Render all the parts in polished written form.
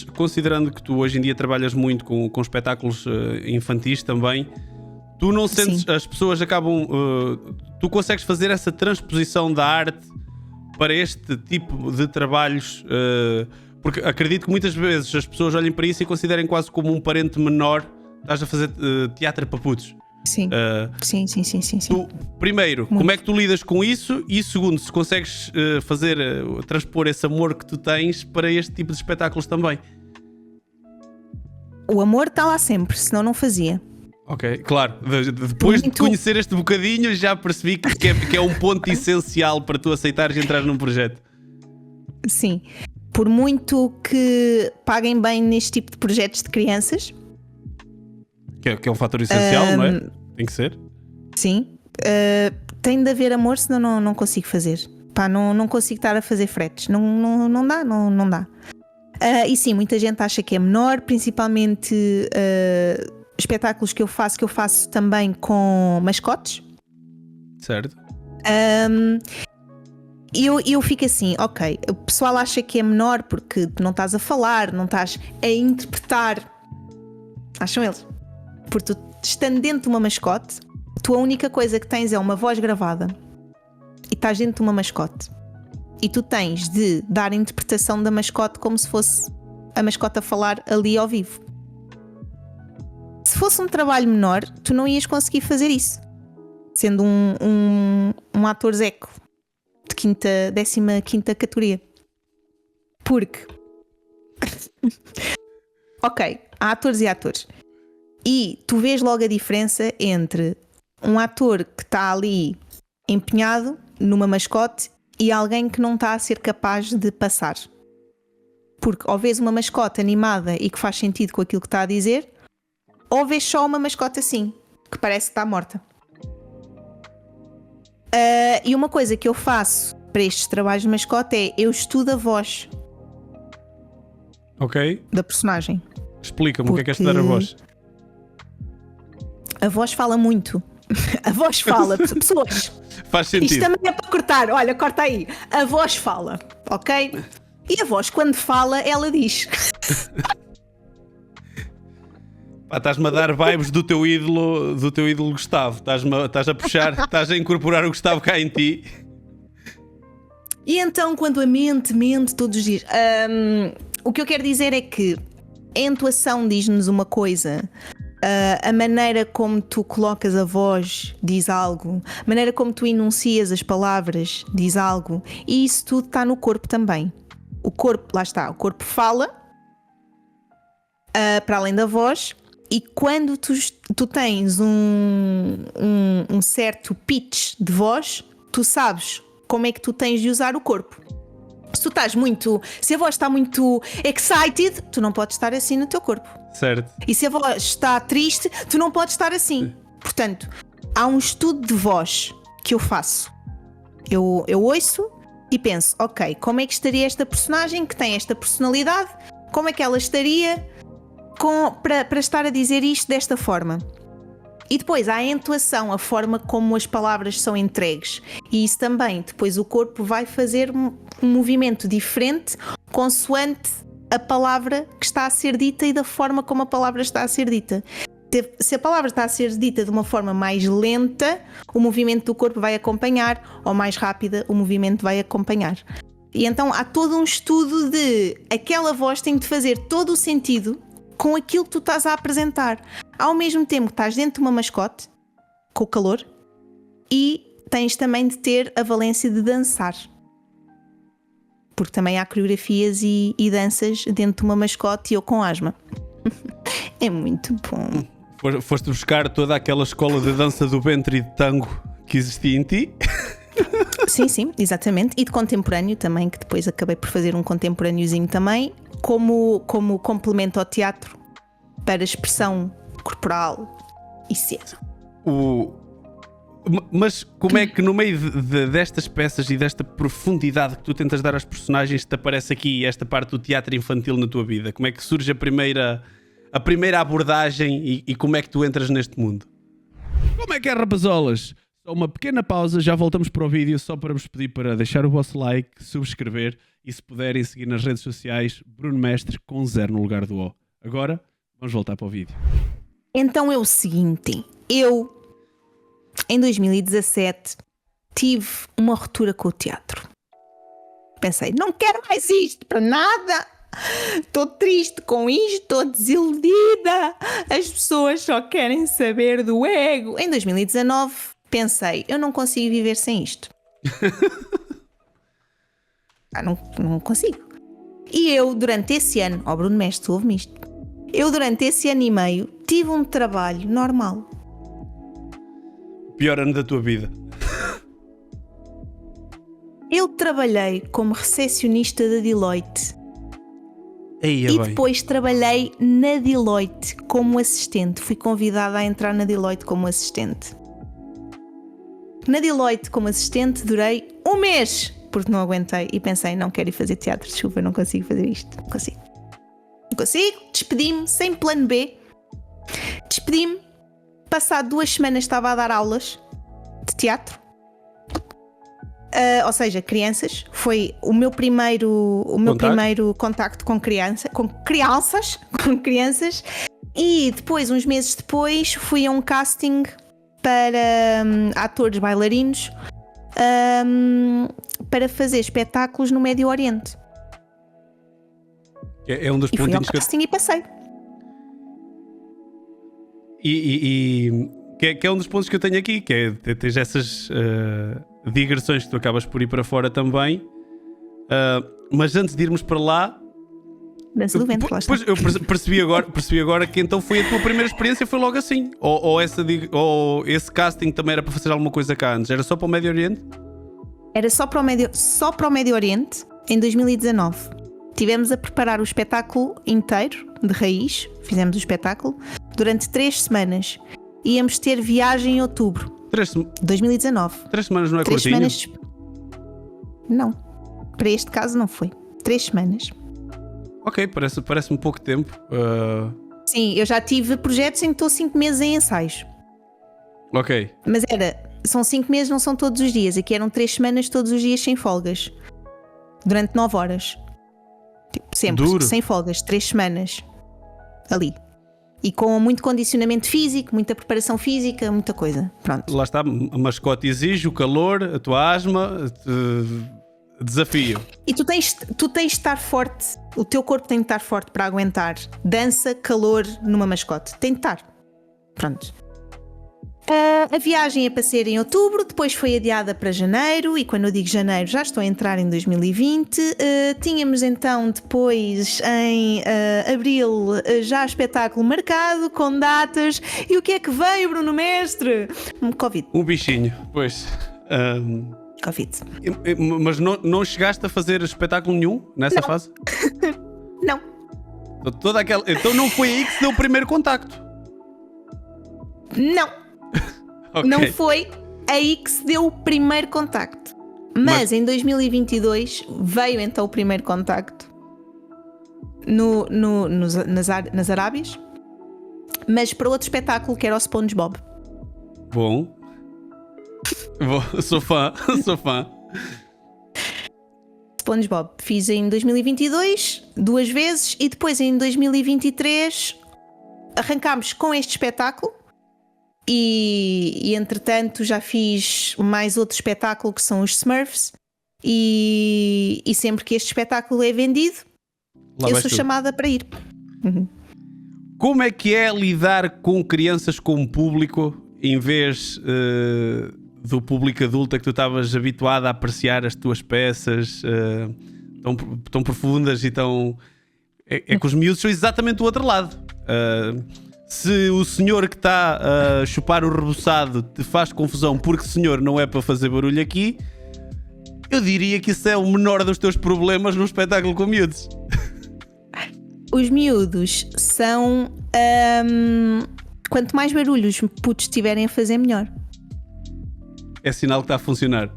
depois, considerando que tu hoje em dia trabalhas muito com espetáculos infantis também, tu não sentes, as pessoas acabam, tu consegues fazer essa transposição da arte para este tipo de trabalhos, porque acredito que muitas vezes as pessoas olhem para isso e considerem quase como um parente menor, estás a fazer teatro para putos. Sim. Sim. Tu, primeiro, Muito. como é que tu lidas com isso? E segundo, se consegues transpor esse amor que tu tens para este tipo de espetáculos também. O amor está lá sempre, senão não fazia. Ok, claro. Depois de conhecer este bocadinho, já percebi que é um ponto essencial para tu aceitares entrar num projeto. Sim. Por muito que paguem bem neste tipo de projetos de crianças. Que é um fator essencial, não é? Tem que ser. Sim. Tem de haver amor, senão não consigo fazer. Pá, não consigo estar a fazer fretes. Não dá. E sim, muita gente acha que é menor, principalmente espetáculos que eu faço também com mascotes. Certo. E eu fico assim, ok, o pessoal acha que é menor porque tu não estás a falar, não estás a interpretar. Acham eles? Porque tu, estando dentro de uma mascote, tu a única coisa que tens é uma voz gravada e estás dentro de uma mascote. E tu tens de dar a interpretação da mascote como se fosse a mascote a falar ali ao vivo. Se fosse um trabalho menor, tu não ias conseguir fazer isso. Sendo um ator zeco de 15ª categoria. Porque ok, há atores e atores. E tu vês logo a diferença entre um ator que está ali empenhado numa mascote e alguém que não está a ser capaz de passar. Porque ou vês uma mascote animada e que faz sentido com aquilo que está a dizer, ou vês só uma mascote assim, que parece que está morta. E uma coisa que eu faço para estes trabalhos de mascote é eu estudo a voz da personagem. Explica-me o que é estudar a voz. A voz fala muito. A voz fala, pessoas. Faz sentido. Isto também é para cortar. Olha, corta aí. A voz fala, ok? E a voz, quando fala, ela diz. Pá, estás-me a dar vibes do teu ídolo Gustavo. Estás a puxar, estás a incorporar o Gustavo cá em ti. E então, quando a mente todos os dias, o que eu quero dizer é que a entoação diz-nos uma coisa. A maneira como tu colocas a voz diz algo, a maneira como tu enuncias as palavras diz algo, e isso tudo está no corpo também. O corpo, lá está, o corpo fala para além da voz, e quando tu tens um certo pitch de voz, tu sabes como é que tu tens de usar o corpo. Se a voz está muito excited, tu não podes estar assim no teu corpo. Certo. E se a voz está triste, tu não podes estar assim. Portanto, há um estudo de voz que eu faço. Eu ouço e penso, ok, como é que estaria esta personagem que tem esta personalidade? Como é que ela estaria para estar a dizer isto desta forma? E depois há a entoação, a forma como as palavras são entregues. E isso também, depois o corpo vai fazer um movimento diferente consoante a palavra que está a ser dita e da forma como a palavra está a ser dita. Se a palavra está a ser dita de uma forma mais lenta, o movimento do corpo vai acompanhar, ou mais rápida, o movimento vai acompanhar. E então há todo um estudo de aquela voz tem de fazer todo o sentido com aquilo que tu estás a apresentar. Ao mesmo tempo que estás dentro de uma mascote, com o calor, e tens também de ter a valência de dançar. Porque também há coreografias e danças dentro de uma mascote e eu com asma. É muito bom. Foste buscar toda aquela escola de dança do ventre e de tango que existia em ti? Sim, exatamente. E de contemporâneo também, que depois acabei por fazer um contemporâneozinho também, como complemento ao teatro para expressão corporal e ser. Mas como é que no meio destas peças e desta profundidade que tu tentas dar às personagens te aparece aqui esta parte do teatro infantil na tua vida? Como é que surge a primeira abordagem e como é que tu entras neste mundo? Como é que é, rapazolas? Só uma pequena pausa, já voltamos para o vídeo, só para vos pedir para deixar o vosso like, subscrever e se puderem seguir nas redes sociais, Bruno Mestre com 0 no lugar do O. Agora, vamos voltar para o vídeo. Então é o seguinte, eu em 2017 tive uma ruptura com o teatro. Pensei, não quero mais isto para nada. Estou triste com isto, estou desiludida. As pessoas só querem saber do ego. Em 2019 pensei, eu não consigo viver sem isto. Não consigo. E eu durante esse ano, Bruno Mestre, ouve-me isto. Eu durante esse ano e meio tive um trabalho normal. Pior ano da tua vida. Eu trabalhei como recepcionista da Deloitte. Depois trabalhei na Deloitte como assistente. Fui convidada a entrar na Deloitte como assistente. Na Deloitte como assistente durei um mês, porque não aguentei e pensei, não quero ir fazer teatro, desculpa, não consigo fazer isto. Não consigo. Despedi-me sem plano B. Despedi-me. Passado 2 semanas estava a dar aulas de teatro. Ou seja, crianças. Foi o meu primeiro contacto com crianças. E depois, uns meses depois, fui a um casting para atores bailarinos para fazer espetáculos no Médio Oriente. É um dos pontinhos que fui ao casting e passei. Que é um dos pontos que eu tenho aqui, que é tens essas digressões que tu acabas por ir para fora também, mas antes de irmos para lá, dança do vento, pois eu percebi agora que então foi a tua primeira experiência, foi logo assim, ou esse casting também era para fazer alguma coisa cá antes, era só para o Médio Oriente? Era só para o Médio Oriente em 2019. Tivemos a preparar o espetáculo inteiro, de raiz, fizemos o espetáculo, durante 3 semanas. Íamos ter viagem em outubro. 2019. 3 semanas não é curtinho? 3 semanas. Não. Para este caso não foi. 3 semanas. Ok, parece-me pouco tempo. Sim, eu já tive projetos em que estou 5 meses em ensaios. Ok. Mas são 5 meses, não são todos os dias. Aqui eram 3 semanas todos os dias sem folgas. Durante 9 horas. Sempre, duro. Sem folgas, 3 semanas ali. E com muito condicionamento físico, muita preparação física, muita coisa. Pronto. Lá está, a mascote exige o calor, a tua asma, desafio. E tu tens de estar forte, o teu corpo tem de estar forte para aguentar dança, calor numa mascote. Tem de estar. Pronto. A viagem ia para ser em outubro, depois foi adiada para janeiro, e quando eu digo janeiro já estou a entrar em 2020. Tínhamos então depois em abril já espetáculo marcado, com datas, e o que é que veio, Bruno Mestre? Covid. Um bichinho, pois. Covid. Mas não chegaste a fazer espetáculo nenhum nessa fase? Não. Então não foi aí que se deu o primeiro contacto? Não. Okay. Não foi aí que se deu o primeiro contacto. Mas em 2022 veio então o primeiro contacto nas Arábias, mas para outro espetáculo que era o SpongeBob. Bom. Sou fã. SpongeBob fiz em 2022 2 vezes, e depois em 2023 arrancámos com este espetáculo. E entretanto já fiz mais outro espetáculo que são os Smurfs, e sempre que este espetáculo é vendido eu sou chamada para ir. Como é que é lidar com crianças com público em vez do público adulto a que tu estavas habituado a apreciar as tuas peças tão profundas e tão... É que os miúdos são exatamente o outro lado. Se o senhor que está a chupar o reboçado te faz confusão porque o senhor não é para fazer barulho aqui, eu diria que isso é o menor dos teus problemas num espetáculo com miúdos. Os miúdos são... quanto mais barulho os putos estiverem a fazer, melhor. É sinal que está a funcionar.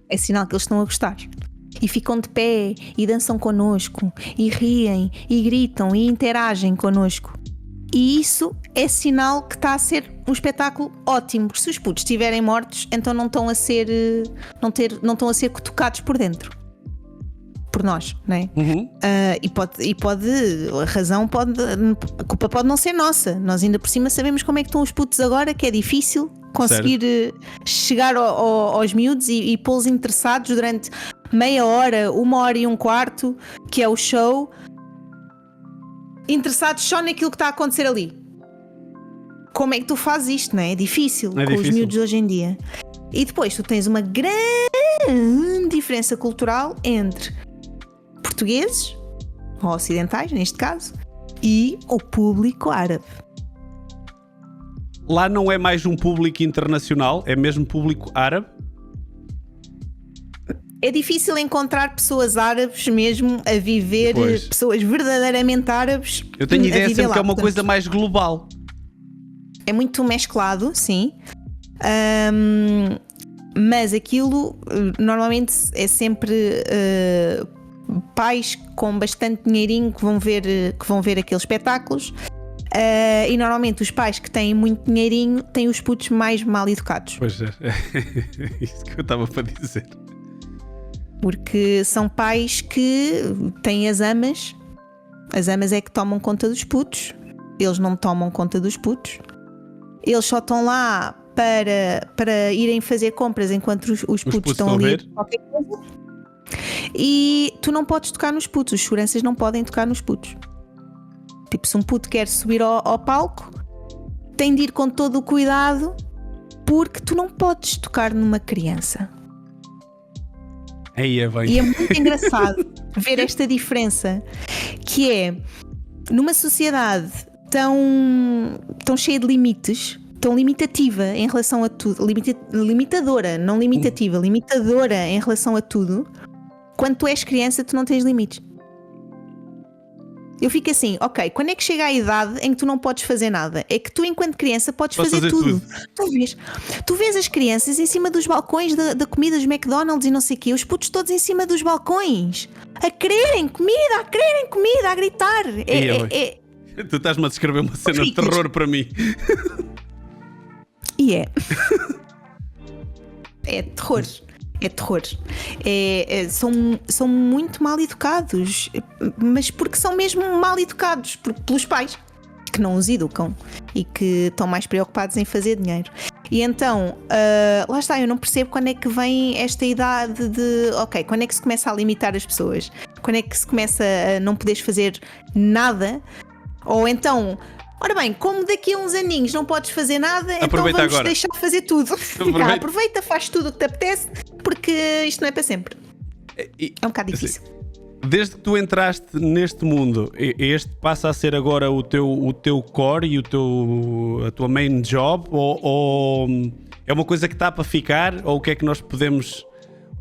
É sinal que eles estão a gostar. E ficam de pé, e dançam connosco, e riem, e gritam, e interagem connosco. E isso é sinal que está a ser um espetáculo ótimo. Porque se os putos estiverem mortos, então não estão a ser não estão a ser tocados por dentro por nós, não é? E pode a razão pode, a culpa pode não ser nossa. Nós ainda por cima sabemos como é que estão os putos agora, que é difícil conseguir chegar aos miúdos e pô-los interessados durante meia hora, 1h15, que é o show, interessados só naquilo que está a acontecer ali. Como é que tu fazes isto, não é? É difícil com os miúdos hoje em dia. E depois tu tens uma grande diferença cultural entre portugueses, ou ocidentais neste caso, e o público árabe. Lá não é mais um público internacional, é mesmo público árabe? É difícil encontrar pessoas árabes mesmo a viver, pessoas verdadeiramente árabes. Eu tenho ideia sempre lá, que é uma coisa mais global. É muito mesclado, sim. Mas aquilo normalmente é sempre pais com bastante dinheirinho que vão ver aqueles espetáculos. E normalmente os pais que têm muito dinheirinho têm os putos mais mal educados. Pois é isso que eu estava para dizer. Porque são pais que têm as amas é que tomam conta dos putos, eles não tomam conta dos putos, eles só estão lá para irem fazer compras enquanto os putos estão ali a ver qualquer coisa. E tu não podes tocar nos putos, os seguranças não podem tocar nos putos. Tipo, se um puto quer subir ao palco, tem de ir com todo o cuidado, porque tu não podes tocar numa criança. E é muito engraçado ver esta diferença, que é numa sociedade tão cheia de limites, tão limitativa em relação a tudo, limitadora, não limitativa, limitadora em relação a tudo. Quando tu és criança, tu não tens limites. Eu fico assim, ok, quando é que chega a idade em que tu não podes fazer nada? É que tu, enquanto criança, podes fazer tudo. Tu vês as crianças em cima dos balcões da comida dos McDonald's e não sei o quê, os putos todos em cima dos balcões, a quererem comida, a gritar. Tu estás-me a descrever uma cena de terror para mim. E é. É terror. É terror. São muito mal educados, mas porque são mesmo mal educados pelos pais que não os educam e que estão mais preocupados em fazer dinheiro. E então, lá está, eu não percebo quando é que vem esta idade de ok, quando é que se começa a limitar as pessoas, quando é que se começa a não poderes fazer nada, ou então, ora bem, como daqui a uns aninhos não podes fazer nada, aproveita, então vamos agora deixar de fazer tudo. Aproveita, faz tudo o que te apetece, porque isto não é para sempre. É um bocado difícil. Desde que tu entraste neste mundo, este passa a ser agora o teu core e a tua main job, ou é uma coisa que está para ficar, ou o que é que nós podemos,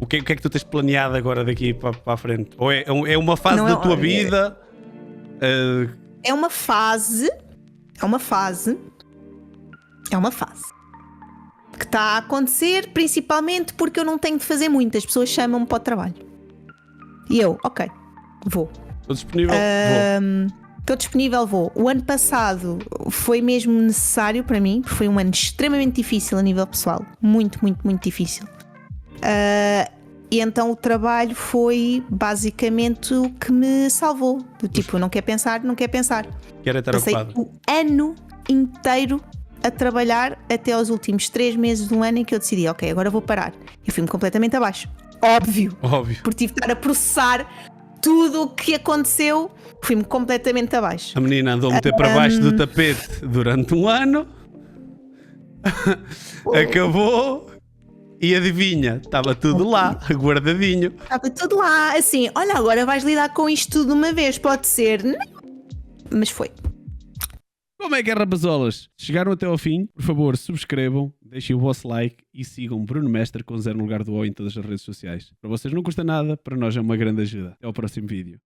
o que é que tu tens planeado agora daqui para a frente? Ou é uma fase da tua vida? É uma fase que está a acontecer, principalmente porque eu não tenho de fazer muito. As pessoas chamam-me para o trabalho e eu, ok, vou. Estou disponível, Estou disponível, vou. O ano passado foi mesmo necessário para mim, porque foi um ano extremamente difícil a nível pessoal, muito, muito, muito difícil. E então o trabalho foi basicamente o que me salvou. Do tipo, não quer pensar. Quero estar Passei ocupado. o ano inteiro a trabalhar até aos últimos 3 meses do ano em que eu decidi, ok, agora vou parar. Eu fui-me completamente abaixo. Óbvio. Porque tive de estar a processar tudo o que aconteceu. Fui-me completamente abaixo. A menina andou a meter para baixo do tapete durante um ano. Acabou. E adivinha, estava tudo lá, guardadinho. Estava tudo lá, assim, olha, agora vais lidar com isto tudo de uma vez, pode ser. Não. Mas foi. Como é que é, rapazolas? Chegaram até ao fim, por favor, subscrevam, deixem o vosso like e sigam Bruno Mestre com 0 no lugar do O em todas as redes sociais. Para vocês não custa nada, para nós é uma grande ajuda. Até ao próximo vídeo.